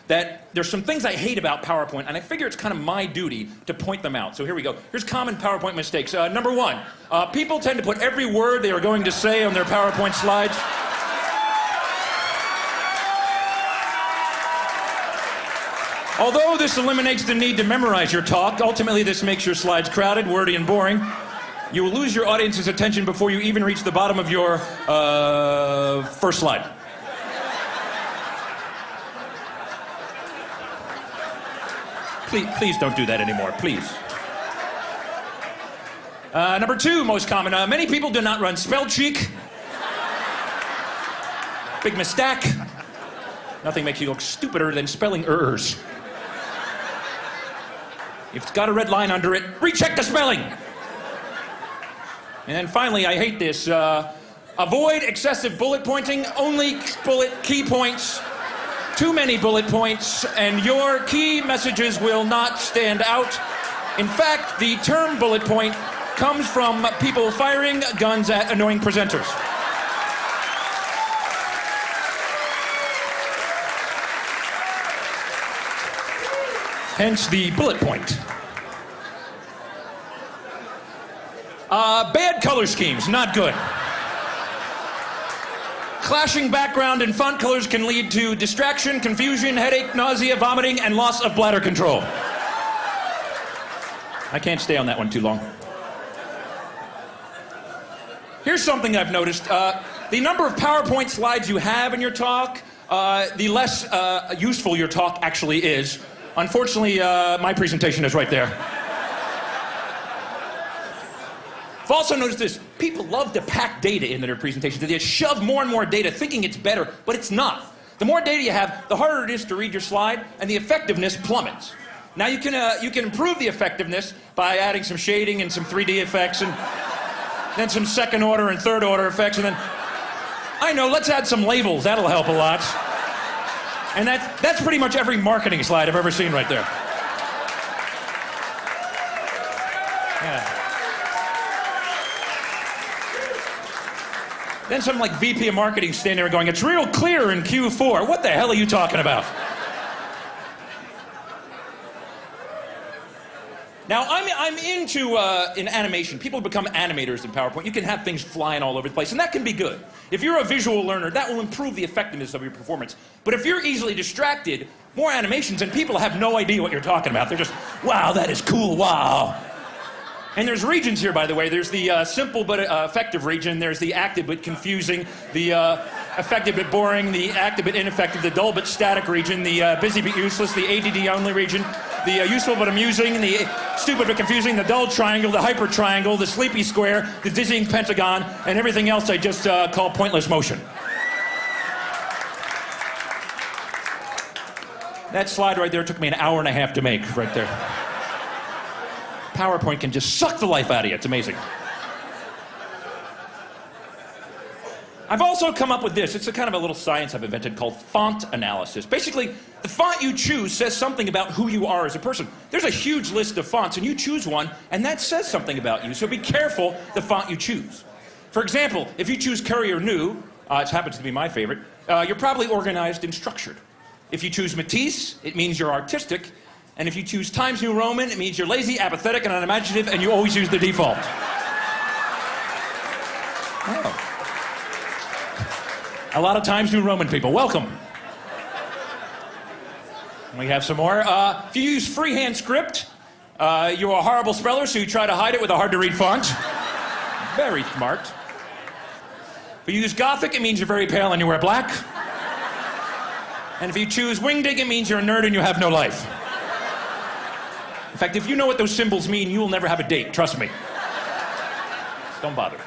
that there's some things I hate about PowerPoint, and I figure it's kind of my duty to point them out. So here we go. Here's common PowerPoint mistakes. Number one, people tend to put every word they are going to say on their PowerPoint slides. Although this eliminates the need to memorize your talk, ultimately this makes your slides crowded, wordy, and boring. You will lose your audience's attention before you even reach the bottom of your first slide. Please don't do that anymore, please. Number two, most common, many people do not run spell check. Big mistake. Nothing makes you look stupider than spelling errors. If it's got a red line under it, recheck the spelling. And then finally, I hate this. Avoid excessive bullet pointing, only bullet key points. Too many bullet points, and your key messages will not stand out. In fact, the term bullet point comes from people firing guns at annoying presenters. Hence the bullet point. Bad color schemes, not good. Clashing background and font colors can lead to distraction, confusion, headache, nausea, vomiting, and loss of bladder control. I can't stay on that one too long. Here's something I've noticed. The number of PowerPoint slides you have in your talk, the less useful your talk actually is. Unfortunately, my presentation is right there. I've also noticed this. People love to pack data into their presentations. They shove more and more data thinking it's better, but it's not. The more data you have, the harder it is to read your slide, and the effectiveness plummets. Now you can improve the effectiveness by adding some shading and some 3D effects, and then some second order and third order effects, and then, I know, let's add some labels. That'll help a lot. And that's pretty much every marketing slide I've ever seen right there. Yeah. Then some like VP of marketing standing there going, it's real clear in Q4. What the hell are you talking about? Now, I'm into in animation. People become animators in PowerPoint. You can have things flying all over the place, and that can be good. If you're a visual learner, that will improve the effectiveness of your performance. But if you're easily distracted, more animations, and people have no idea what you're talking about. They're just, wow, that is cool, wow. And there's regions here, by the way. There's the simple but effective region. There's the active but confusing, the effective but boring, the active but ineffective, the dull but static region, the busy but useless, the ADD only region, the useful but amusing, the stupid but confusing, the dull triangle, the hyper triangle, the sleepy square, the dizzying pentagon, and everything else I just call pointless motion. That slide right there took me an hour and a half to make, right there. PowerPoint can just suck the life out of you. It's amazing. I've also come up with this. It's a kind of a little science I've invented called font analysis. Basically, the font you choose says something about who you are as a person. There's a huge list of fonts, and you choose one, and that says something about you. So be careful the font you choose. For example, if you choose Courier New, it happens to be my favorite, you're probably organized and structured. If you choose Matisse, it means you're artistic. And if you choose Times New Roman, it means you're lazy, apathetic, and unimaginative, and you always use the default. Oh. A lot of Times New Roman people, welcome. We have some more. If you use freehand script, you're a horrible speller, so you try to hide it with a hard-to-read font. Very smart. If you use Gothic, it means you're very pale and you wear black. And if you choose Wingding, it means you're a nerd and you have no life. In fact, if you know what those symbols mean, you will never have a date, trust me. Don't bother.